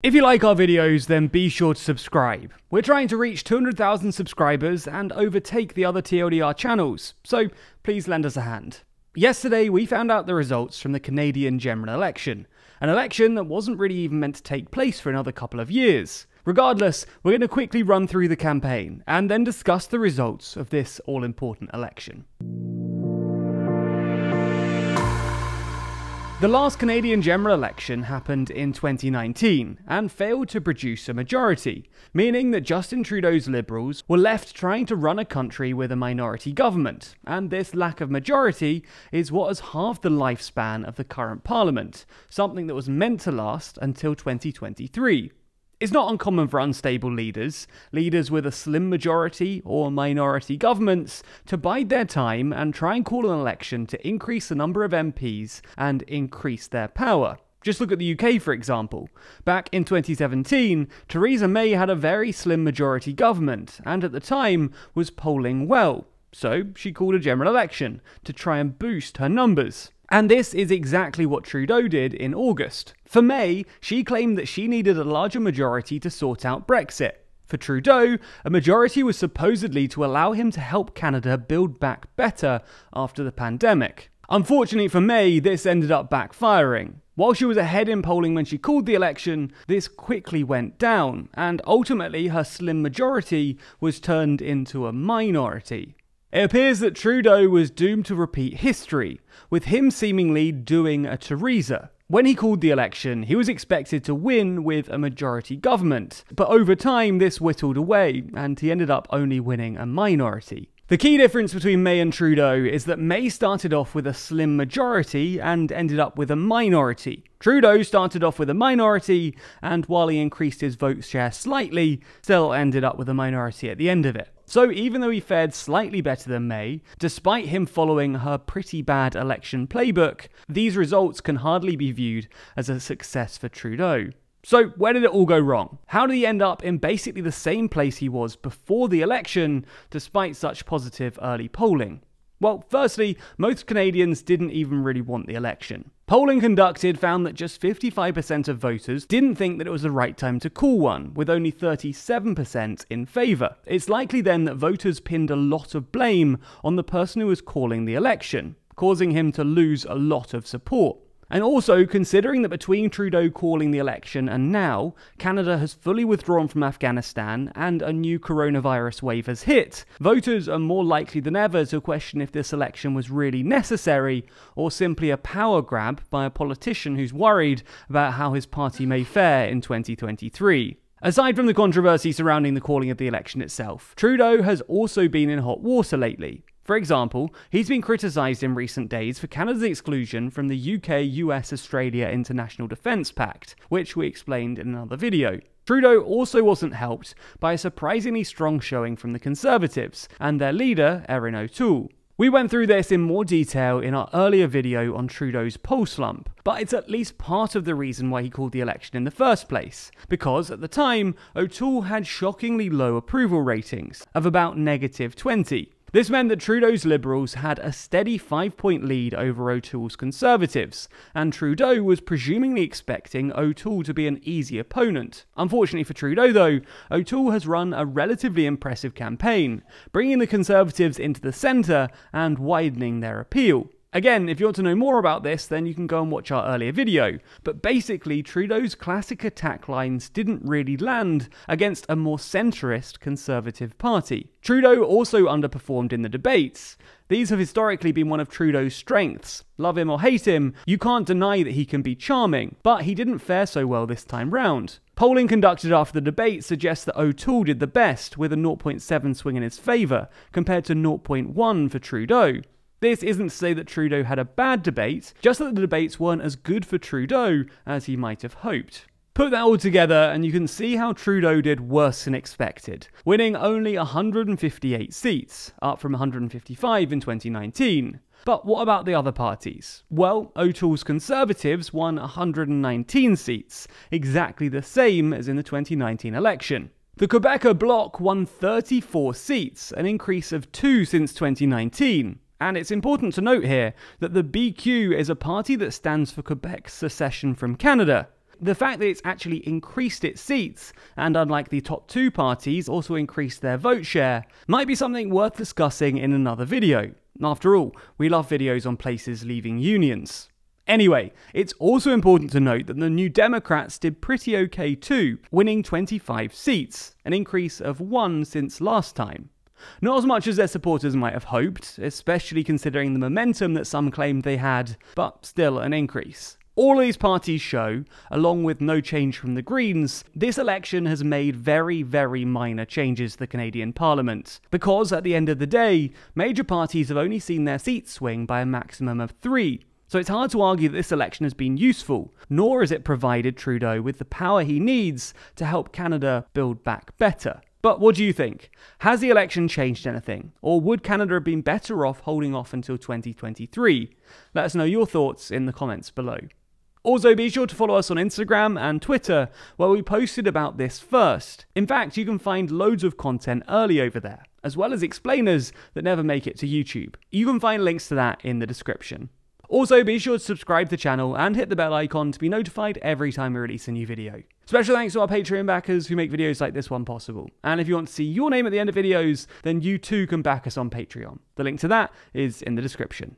If you like our videos, then be sure to subscribe. We're trying to reach 200,000 subscribers and overtake the other TLDR channels, so please lend us a hand. Yesterday, we found out the results from the Canadian general election, an election that wasn't really even meant to take place for another couple of years. Regardless, we're going to quickly run through the campaign, and then discuss the results of this all-important election. The last Canadian general election happened in 2019 and failed to produce a majority, meaning that Justin Trudeau's Liberals were left trying to run a country with a minority government, and this lack of majority is what has halved the lifespan of the current parliament, something that was meant to last until 2023. It's not uncommon for unstable leaders with a slim majority or minority governments, to bide their time and try and call an election to increase the number of MPs and increase their power. Just look at the UK, for example. Back in 2017, Theresa May had a very slim majority government, and at the time was polling well. So she called a general election to try and boost her numbers. And this is exactly what Trudeau did in August. For May, she claimed that she needed a larger majority to sort out Brexit. For Trudeau, a majority was supposedly to allow him to help Canada build back better after the pandemic. Unfortunately for May, this ended up backfiring. While she was ahead in polling when she called the election, this quickly went down, and ultimately her slim majority was turned into a minority. It appears that Trudeau was doomed to repeat history, with him seemingly doing a THERESA. When he called the election, he was expected to win with a majority government, but over time this whittled away, and he ended up only winning a minority. The key difference between May and Trudeau is that May started off with a slim majority and ended up with a minority. Trudeau started off with a minority, and while he increased his vote share slightly, still ended up with a minority at the end of it. So even though he fared slightly better than May, despite him following her pretty bad election playbook, these results can hardly be viewed as a success for Trudeau. So where did it all go wrong? How did he end up in basically the same place he was before the election, despite such positive early polling? Well, firstly, most Canadians didn't even really want the election. Polling conducted found that just 55% of voters didn't think that it was the right time to call one, with only 37% in favour. It's likely then that voters pinned a lot of blame on the person who was calling the election, causing him to lose a lot of support. And also, considering that between Trudeau calling the election and now, Canada has fully withdrawn from Afghanistan and a new coronavirus wave has hit, voters are more likely than ever to question if this election was really necessary or simply a power grab by a politician who's worried about how his party may fare in 2023. Aside from the controversy surrounding the calling of the election itself, Trudeau has also been in hot water lately. For example, he's been criticised in recent days for Canada's exclusion from the UK-US-Australia International Defence Pact, which we explained in another video. Trudeau also wasn't helped by a surprisingly strong showing from the Conservatives and their leader, Erin O'Toole. We went through this in more detail in our earlier video on Trudeau's poll slump, but it's at least part of the reason why he called the election in the first place, because at the time, O'Toole had shockingly low approval ratings of about -20. This meant that Trudeau's Liberals had a steady 5-point lead over O'Toole's Conservatives, and Trudeau was presumably expecting O'Toole to be an easy opponent. Unfortunately for Trudeau though, O'Toole has run a relatively impressive campaign, bringing the Conservatives into the centre and widening their appeal. Again, if you want to know more about this, then you can go and watch our earlier video, but basically Trudeau's classic attack lines didn't really land against a more centrist Conservative party. Trudeau also underperformed in the debates. These have historically been one of Trudeau's strengths. Love him or hate him, you can't deny that he can be charming, but he didn't fare so well this time round. Polling conducted after the debate suggests that O'Toole did the best, with a 0.7 swing in his favour, compared to 0.1 for Trudeau. This isn't to say that Trudeau had a bad debate, just that the debates weren't as good for Trudeau as he might have hoped. Put that all together and you can see how Trudeau did worse than expected, winning only 158 seats, up from 155 in 2019. But what about the other parties? Well, O'Toole's Conservatives won 119 seats, exactly the same as in the 2019 election. The Quebecer bloc won 34 seats, an increase of 2 since 2019. And it's important to note here that the BQ is a party that stands for Quebec's secession from Canada. The fact that it's actually increased its seats, and unlike the top two parties, also increased their vote share, might be something worth discussing in another video. After all, we love videos on places leaving unions. Anyway, it's also important to note that the New Democrats did pretty okay too, winning 25 seats, an increase of 1 since last time. Not as much as their supporters might have hoped, especially considering the momentum that some claimed they had, but still an increase. All of these parties show, along with no change from the Greens, this election has made very, very minor changes to the Canadian Parliament. Because at the end of the day, major parties have only seen their seats swing by a maximum of 3. So it's hard to argue that this election has been useful, nor has it provided Trudeau with the power he needs to help Canada build back better. But what do you think? Has the election changed anything? Or would Canada have been better off holding off until 2023? Let us know your thoughts in the comments below. Also, be sure to follow us on Instagram and Twitter, where we posted about this first. In fact, you can find loads of content early over there, as well as explainers that never make it to YouTube. You can find links to that in the description. Also, be sure to subscribe to the channel and hit the bell icon to be notified every time we release a new video. Special thanks to our Patreon backers who make videos like this one possible. And if you want to see your name at the end of videos, then you too can back us on Patreon. The link to that is in the description.